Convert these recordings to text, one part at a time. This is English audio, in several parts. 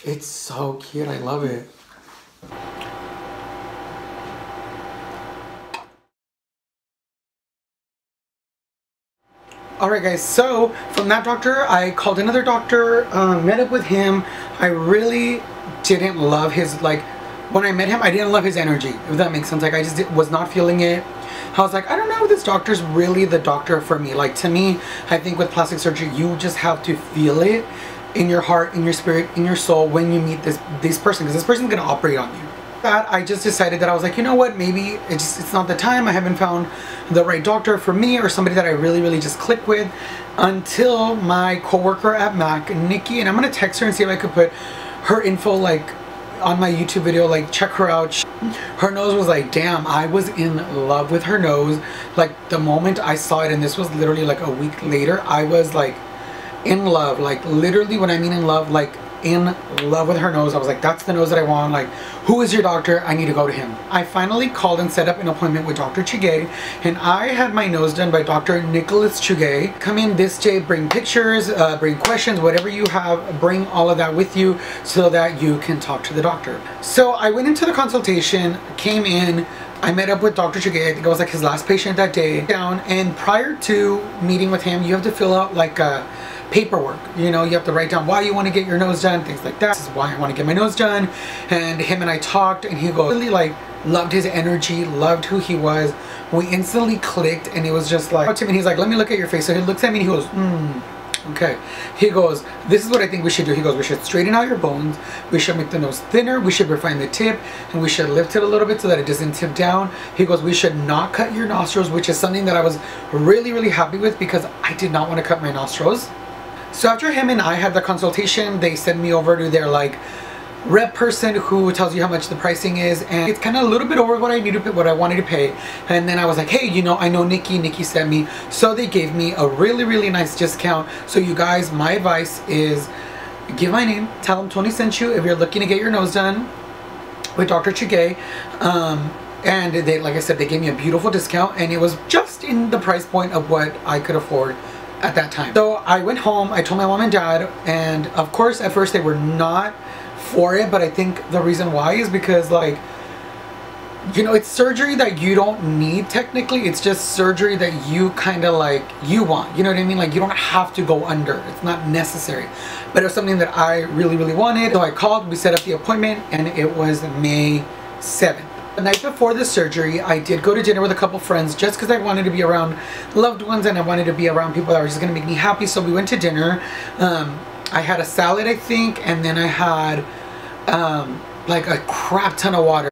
It's so cute. I love it. Alright guys, so from that doctor, I called another doctor, met up with him. I really didn't love his, like, when I met him, I didn't love his energy, if that makes sense. Like, I just was not feeling it. I was like, I don't know if this doctor's really the doctor for me. Like, to me, I think with plastic surgery, you just have to feel it in your heart, in your spirit, in your soul when you meet this person, because this person's going to operate on you. That I just decided that I was like, you know what, maybe it's not the time. I haven't found the right doctor for me, or somebody that I really just click with, until my coworker at Mac, Nikki, and I'm gonna text her and see if I could put her info like on my YouTube video, like check her out. Her nose was like, damn, I was in love with her nose. Like the moment I saw it, and this was literally like a week later, I was like in love. Like literally, when I mean in love, like in love with her nose. I was like, that's the nose that I want. Like, who is your doctor? I need to go to him. I finally called and set up an appointment with Dr. Chugay, and I had my nose done by Dr. Chugay. Come in this day, bring pictures, bring questions, whatever you have, bring all of that with you so that you can talk to the doctor. So I went into the consultation, came in, I met up with Dr. Chugay. I think I was like his last patient that day. And prior to meeting with him, you have to fill out like a paperwork. You know, you have to write down why you want to get your nose done, things like that. This is why I want to get my nose done. And him and I talked, and he goes, really like loved his energy, loved who he was. We instantly clicked, and it was just like, to me, he's like, let me look at your face. So he looks at me and he goes, okay. He goes, this is what I think we should do. He goes, we should straighten out your bones, we should make the nose thinner, we should refine the tip, and we should lift it a little bit so that it doesn't tip down. He goes, we should not cut your nostrils, which is something that I was really happy with, because I did not want to cut my nostrils. So after him and I had the consultation, they sent me over to their like rep person who tells you how much the pricing is, and it's kind of a little bit over what I needed to pay, what I wanted to pay. And then I was like, hey, you know, I know Nikki sent me, so they gave me a really nice discount. So you guys, my advice is give my name, tell them Toni sent you if you're looking to get your nose done with Dr. Chugay. And they, like I said, they gave me a beautiful discount, and it was just in the price point of what I could afford at that time. So I went home, I told my mom and dad, and of course at first they were not for it, but I think the reason why is because, like, you know, it's surgery that you don't need technically. It's just surgery that you kind of like, you want, you know what I mean? Like, you don't have to go under, it's not necessary, but it was something that I really wanted. So I called, we set up the appointment, and it was May 7th. The night before the surgery, I did go to dinner with a couple friends just because I wanted to be around loved ones, and I wanted to be around people that were just going to make me happy. So we went to dinner. I had a salad, I think, and then I had like a crap ton of water.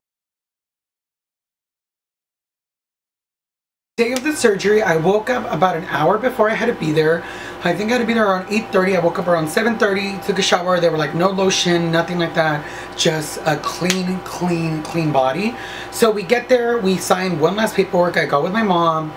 Day of the surgery, I woke up about an hour before I had to be there. I think I had to be there around 8:30. I woke up around 7:30, took a shower. They were like, no lotion, nothing like that, just a clean body. So we get there, we signed one last paperwork. I got with my mom,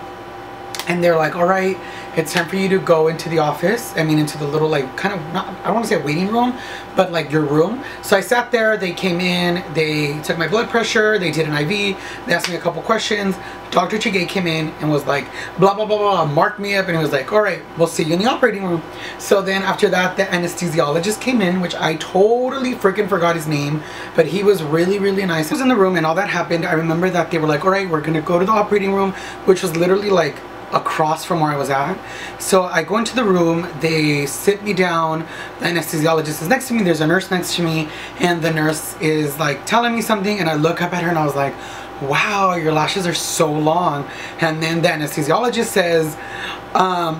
and they're like, all right, it's time for you to go into the office. I mean, into the little, like, kind of, not, I don't want to say a waiting room, but like your room. So I sat there, they came in, they took my blood pressure, they did an IV, they asked me a couple questions. Dr. Chugay came in and was like, blah, blah, blah, blah, marked me up, and he was like, all right, we'll see you in the operating room. So then after that, the anesthesiologist came in, which I totally freaking forgot his name, but he was really nice. I was in the room and all that happened. I remember that they were like, all right, we're gonna go to the operating room, which was literally like across from where I was at. So I go into the room, they sit me down, the anesthesiologist is next to me, there's a nurse next to me, and the nurse is like telling me something, and I look up at her and I was like, wow, your lashes are so long. And then the anesthesiologist says,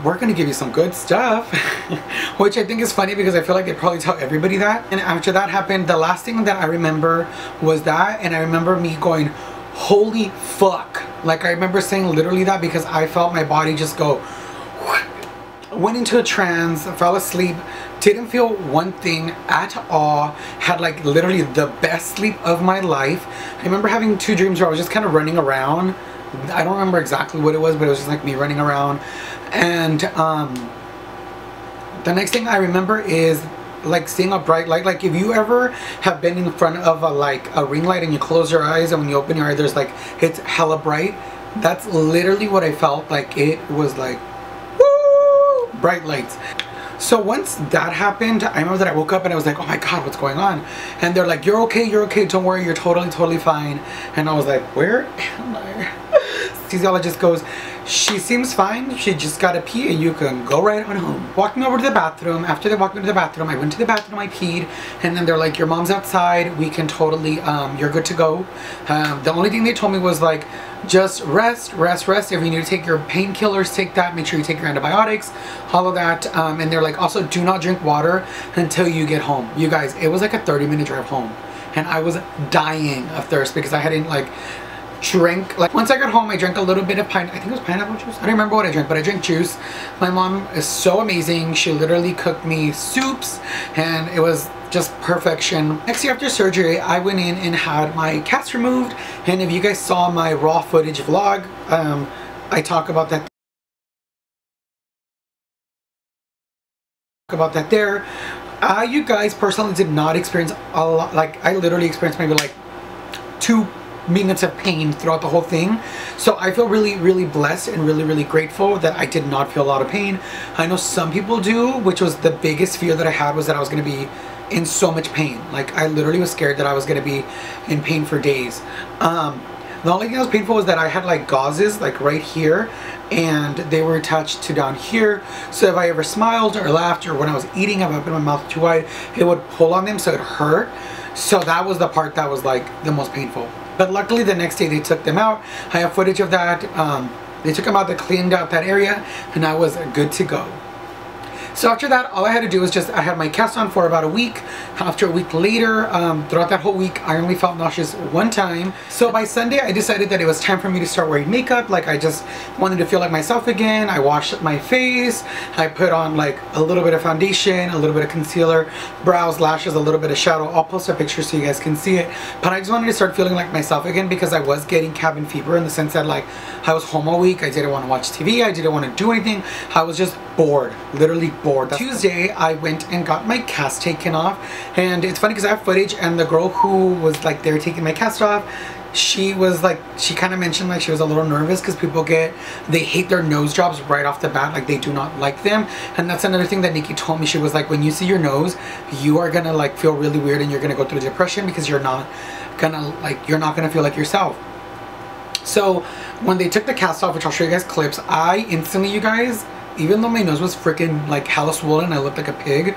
we're gonna give you some good stuff, which I think is funny because I feel like they probably tell everybody that. And after that happened, the last thing that I remember was that, and I remember me going, holy fuck. Like, I remember saying literally that because I felt my body just go, went into a trance, fell asleep, didn't feel one thing at all, had like literally the best sleep of my life. I remember having two dreams where I was just kind of running around. I don't remember exactly what it was, but it was just like me running around. And the next thing I remember is like seeing a bright light. Like, if you ever have been in front of a like a ring light and you close your eyes, and when you open your eyes there's like, it's hella bright. That's literally what I felt like. It was like, woo, bright lights. So once that happened, I remember that I woke up and I was like, oh my God, what's going on? And they're like, you're okay, don't worry, you're totally fine. And I was like, where am I? Anesthesiologist goes, she seems fine, she just gotta pee and you can go right on home. Walking over to the bathroom, after they walked me to the bathroom, I went to the bathroom, I peed, and then they're like, your mom's outside, we can totally, you're good to go. The only thing they told me was like, just rest. If you need to take your painkillers, take that, make sure you take your antibiotics, all of that. And they're like, also do not drink water until you get home. You guys, it was like a 30-minute drive home. And I was dying of thirst because I hadn't like drank, like once I got home I drank a little bit of I think it was pineapple juice. I don't remember what I drank, but I drank juice. My mom is so amazing. She literally cooked me soups and it was just perfection. Next year after surgery, I went in and had my cast removed, and if you guys saw my raw footage vlog, I talk about that there. You guys personally did not experience a lot. Like I literally experienced maybe like 2 minutes of pain throughout the whole thing. So I feel really blessed and really grateful that I did not feel a lot of pain. I know some people do, which was the biggest fear that I had, was that I was going to be in so much pain. Like I literally was scared that I was going to be in pain for days. The only thing that was painful was that I had like gauzes like right here, and they were attached to down here. So if I ever smiled or laughed, or when I was eating, if I opened my mouth too wide, it would pull on them, so it hurt. So that was the part that was like the most painful. But luckily the next day they took them out. I have footage of that. They took them out, they cleaned out that area, and I was good to go. So after that, all I had to do was just, I had my cast on for about a week. After a week later, throughout that whole week, I only felt nauseous one time. So by Sunday, I decided that it was time for me to start wearing makeup. Like I just wanted to feel like myself again. I washed my face. I put on like a little bit of foundation, a little bit of concealer, brows, lashes, a little bit of shadow. I'll post a picture so you guys can see it. But I just wanted to start feeling like myself again because I was getting cabin fever, in the sense that like I was home all week. I didn't want to watch TV. I didn't want to do anything. I was just bored, literally bored. Tuesday, I went and got my cast taken off, and it's funny because I have footage, and the girl who was like there taking my cast off, she was like, she kind of mentioned like she was a little nervous because people they hate their nose jobs right off the bat. Like they do not like them. And that's another thing that Nikki told me. She was like, when you see your nose, you are gonna like feel really weird, and you're gonna go through depression because you're not gonna feel like yourself. So when they took the cast off, which I'll show you guys clips, I instantly, you guys, even though my nose was freaking like hella swollen, I looked like a pig,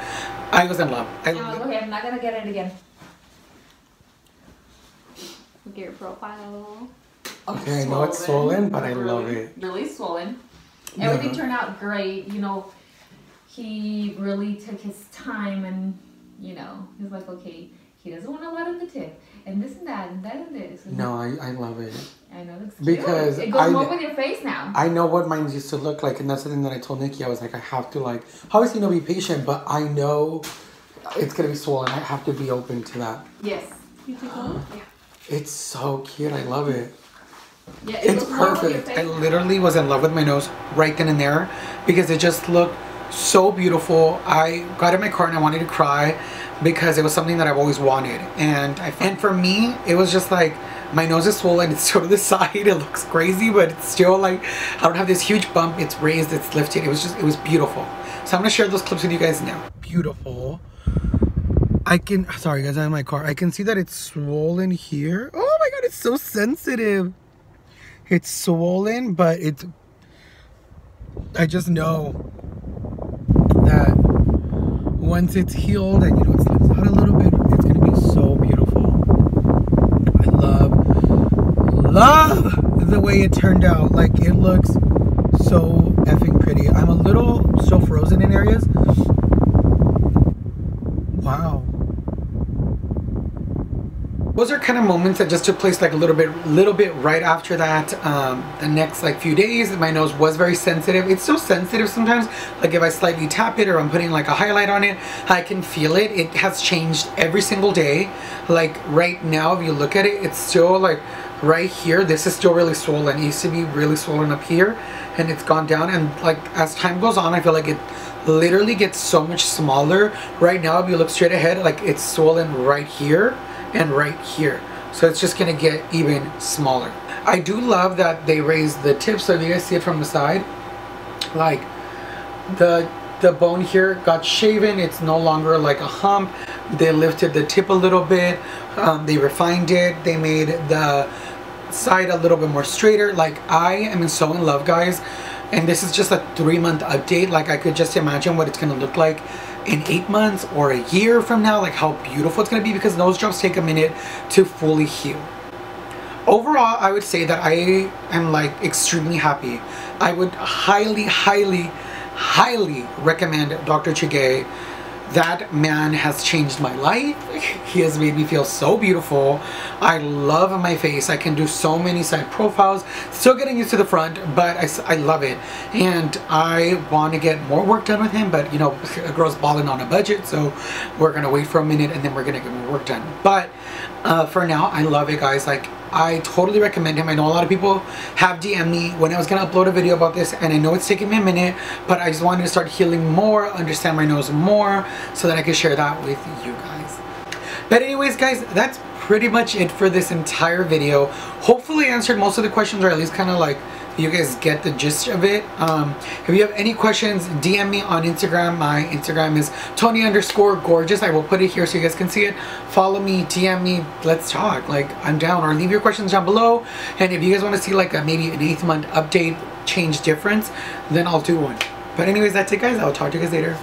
I was in love. Okay, I'm not gonna get it again. Look at your profile. Okay, I know it's swollen, but I love it. Really swollen. Everything turned out great. You know, he really took his time, and you know, he's like, okay, he doesn't want a lot of the tip, and this and that, and that and this. And no, I love it. I know, it's because cute. It goes more with your face now. I know what mine used to look like, and that's the thing that I told Nikki. I was like, I have to like, obviously, be patient, but I know it's gonna be swollen. I have to be open to that. Yes. You take a look? Yeah. It's so cute. I love it. Yeah, it's perfect. I literally was in love with my nose right then and there because it just looked so beautiful. I got in my car and I wanted to cry because it was something that I've always wanted. And for me, it was just like, my nose is swollen, it's to the side, it looks crazy, but it's still like, I don't have this huge bump, it's raised, it's lifted. It was beautiful. So I'm gonna share those clips with you guys now. Beautiful. Sorry guys, I'm in my car. I can see that it's swollen here. Oh my God, it's so sensitive. It's swollen, but I just know that once it's healed and, you know, it slips out a little bit, it's gonna be so beautiful. I love the way it turned out. Like, it looks so effing pretty. I'm a little still frozen in areas. Wow. Those are kind of moments that just took place like a little bit right after that. The next like few days, my nose was very sensitive. It's still sensitive sometimes. Like if I slightly tap it or I'm putting like a highlight on it, I can feel it. It has changed every single day. Like right now, if you look at it, it's still like right here. This is still really swollen. It used to be really swollen up here, and it's gone down. And like as time goes on, I feel like it literally gets so much smaller. Right now, if you look straight ahead, like it's swollen right here and right here, so it's just gonna get even smaller. I do love that they raised the tip, so if you guys see it from the side, like the the bone here got shaven. It's no longer like a hump. They lifted the tip a little bit. They refined it. They made the side a little bit more straighter. Like, I am so in love, guys. And this is just a 3-month update. Like, I could just imagine what it's gonna look like in 8 months or a year from now, like how beautiful it's gonna be, because nose jobs take a minute to fully heal. Overall, I would say that I am like extremely happy. I would highly, highly, highly recommend Dr. Chugay. That man has changed my life. He has made me feel so beautiful. I love my face. I can do so many side profiles. Still getting used to the front, but I love it. And I want to get more work done with him, but you know, a girl's balling on a budget, so we're gonna wait for a minute and then we're gonna get more work done. But for now, I love it, guys. Like, I totally recommend him. I know a lot of people have DM'd me when I was gonna upload a video about this, and I know it's taking me a minute, but I just wanted to start healing more, understand my nose more, so that I could share that with you guys. But anyways, guys, that's pretty much it for this entire video. Hopefully I answered most of the questions, or at least kind of like you guys get the gist of it. If you have any questions, DM me on Instagram. My Instagram is Toni_gorgeous. I will put it here so you guys can see it. Follow me, DM me, let's talk. Like, I'm down. Or leave your questions down below. And if you guys want to see like maybe an 8th month update, change difference, then I'll do one. But anyways, that's it, guys. I'll talk to you guys later.